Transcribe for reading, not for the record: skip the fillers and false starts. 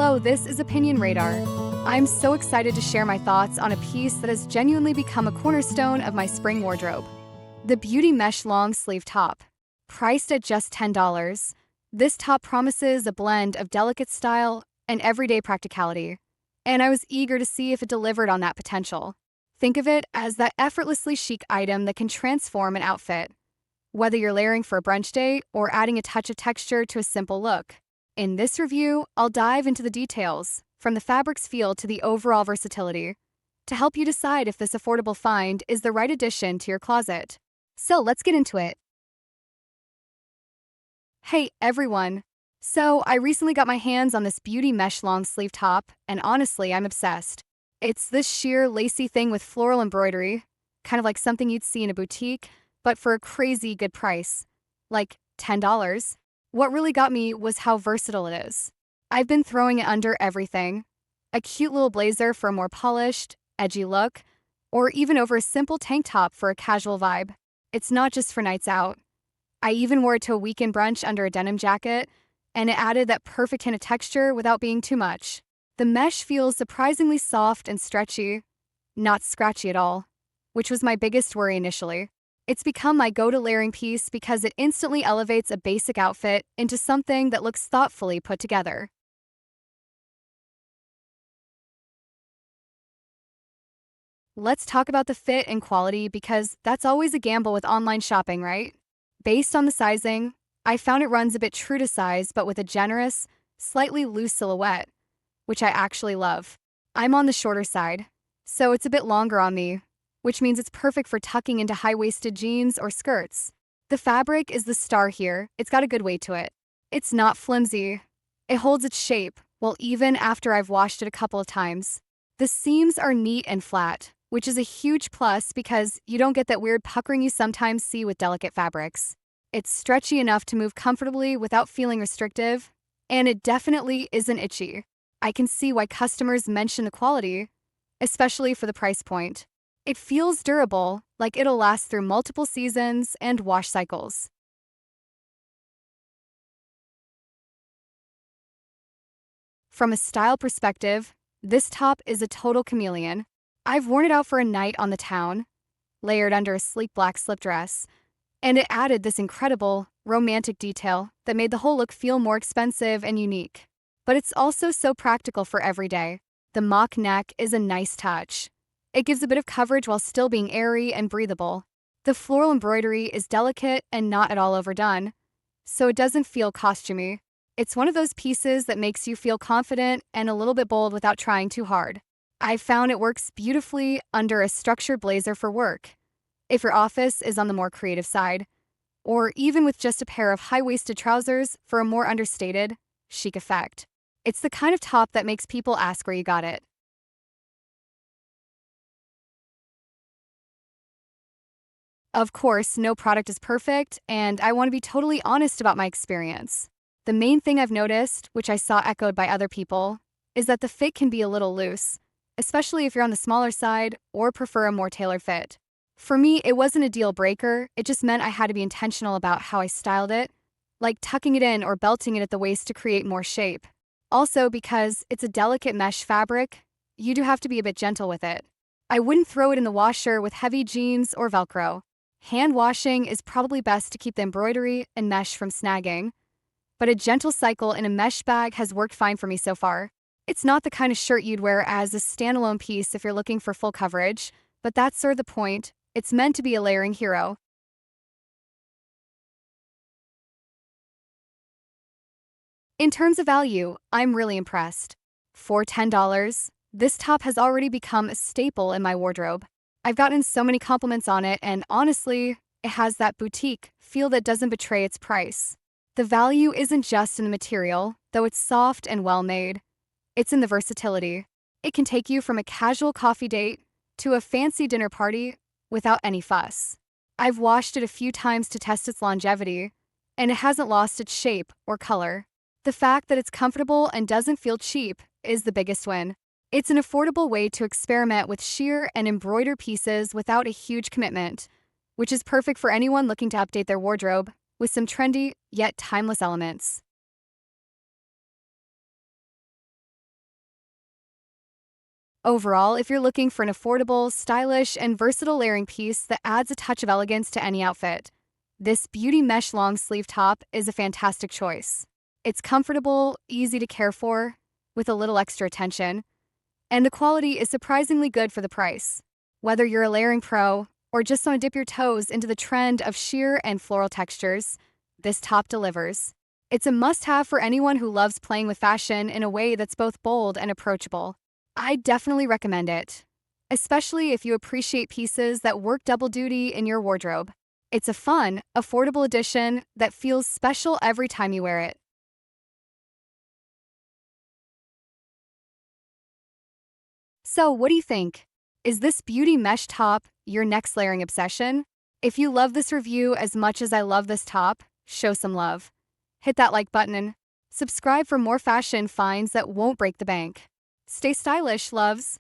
Hello, this is Opinion Radar. I'm so excited to share my thoughts on a piece that has genuinely become a cornerstone of my spring wardrobe. The Beauty Mesh Long Sleeve Top. Priced at just $10, this top promises a blend of delicate style and everyday practicality, and I was eager to see if it delivered on that potential. Think of it as that effortlessly chic item that can transform an outfit, whether you're layering for a brunch date or adding a touch of texture to a simple look. In this review, I'll dive into the details, from the fabric's feel to the overall versatility, to help you decide if this affordable find is the right addition to your closet. So let's get into it. Hey everyone! So I recently got my hands on this beauty mesh long sleeve top, and honestly, I'm obsessed. It's this sheer lacy thing with floral embroidery, kind of like something you'd see in a boutique, but for a crazy good price, like $10. What really got me was how versatile it is. I've been throwing it under everything. A cute little blazer for a more polished, edgy look, or even over a simple tank top for a casual vibe. It's not just for nights out. I even wore it to a weekend brunch under a denim jacket, and it added that perfect hint of texture without being too much. The mesh feels surprisingly soft and stretchy, not scratchy at all, which was my biggest worry initially. It's become my go-to layering piece because it instantly elevates a basic outfit into something that looks thoughtfully put together. Let's talk about the fit and quality because that's always a gamble with online shopping, right? Based on the sizing, I found it runs a bit true to size but with a generous, slightly loose silhouette, which I actually love. I'm on the shorter side, so it's a bit longer on me, which means it's perfect for tucking into high-waisted jeans or skirts. The fabric is the star here. It's got a good weight to it. It's not flimsy. It holds its shape, well, even after I've washed it a couple of times. The seams are neat and flat, which is a huge plus because you don't get that weird puckering you sometimes see with delicate fabrics. It's stretchy enough to move comfortably without feeling restrictive, and it definitely isn't itchy. I can see why customers mention the quality, especially for the price point. It feels durable, like it'll last through multiple seasons and wash cycles. From a style perspective, this top is a total chameleon. I've worn it out for a night on the town, layered under a sleek black slip dress, and it added this incredible, romantic detail that made the whole look feel more expensive and unique. But it's also so practical for every day. The mock neck is a nice touch. It gives a bit of coverage while still being airy and breathable. The floral embroidery is delicate and not at all overdone, so it doesn't feel costumey. It's one of those pieces that makes you feel confident and a little bit bold without trying too hard. I've found it works beautifully under a structured blazer for work, if your office is on the more creative side, or even with just a pair of high-waisted trousers for a more understated, chic effect. It's the kind of top that makes people ask where you got it. Of course, no product is perfect, and I want to be totally honest about my experience. The main thing I've noticed, which I saw echoed by other people, is that the fit can be a little loose, especially if you're on the smaller side or prefer a more tailored fit. For me, it wasn't a deal breaker, it just meant I had to be intentional about how I styled it, like tucking it in or belting it at the waist to create more shape. Also, because it's a delicate mesh fabric, you do have to be a bit gentle with it. I wouldn't throw it in the washer with heavy jeans or Velcro. Hand washing is probably best to keep the embroidery and mesh from snagging, but a gentle cycle in a mesh bag has worked fine for me so far. It's not the kind of shirt you'd wear as a standalone piece if you're looking for full coverage, but that's sort of the point. It's meant to be a layering hero. In terms of value, I'm really impressed. For $10, this top has already become a staple in my wardrobe. I've gotten so many compliments on it, and honestly, it has that boutique feel that doesn't betray its price. The value isn't just in the material, though it's soft and well made. It's in the versatility. It can take you from a casual coffee date to a fancy dinner party without any fuss. I've washed it a few times to test its longevity, and it hasn't lost its shape or color. The fact that it's comfortable and doesn't feel cheap is the biggest win. It's an affordable way to experiment with sheer and embroidered pieces without a huge commitment, which is perfect for anyone looking to update their wardrobe with some trendy yet timeless elements. Overall, if you're looking for an affordable, stylish, and versatile layering piece that adds a touch of elegance to any outfit, this beauty mesh long sleeve top is a fantastic choice. It's comfortable, easy to care for, with a little extra attention, and the quality is surprisingly good for the price. Whether you're a layering pro or just want to dip your toes into the trend of sheer and floral textures, this top delivers. It's a must have for anyone who loves playing with fashion in a way that's both bold and approachable. I definitely recommend it, especially if you appreciate pieces that work double duty in your wardrobe. It's a fun, affordable addition that feels special every time you wear it. So, what do you think? Is this beauty mesh top your next layering obsession? If you love this review as much as I love this top, show some love. Hit that like button and subscribe for more fashion finds that won't break the bank. Stay stylish, loves.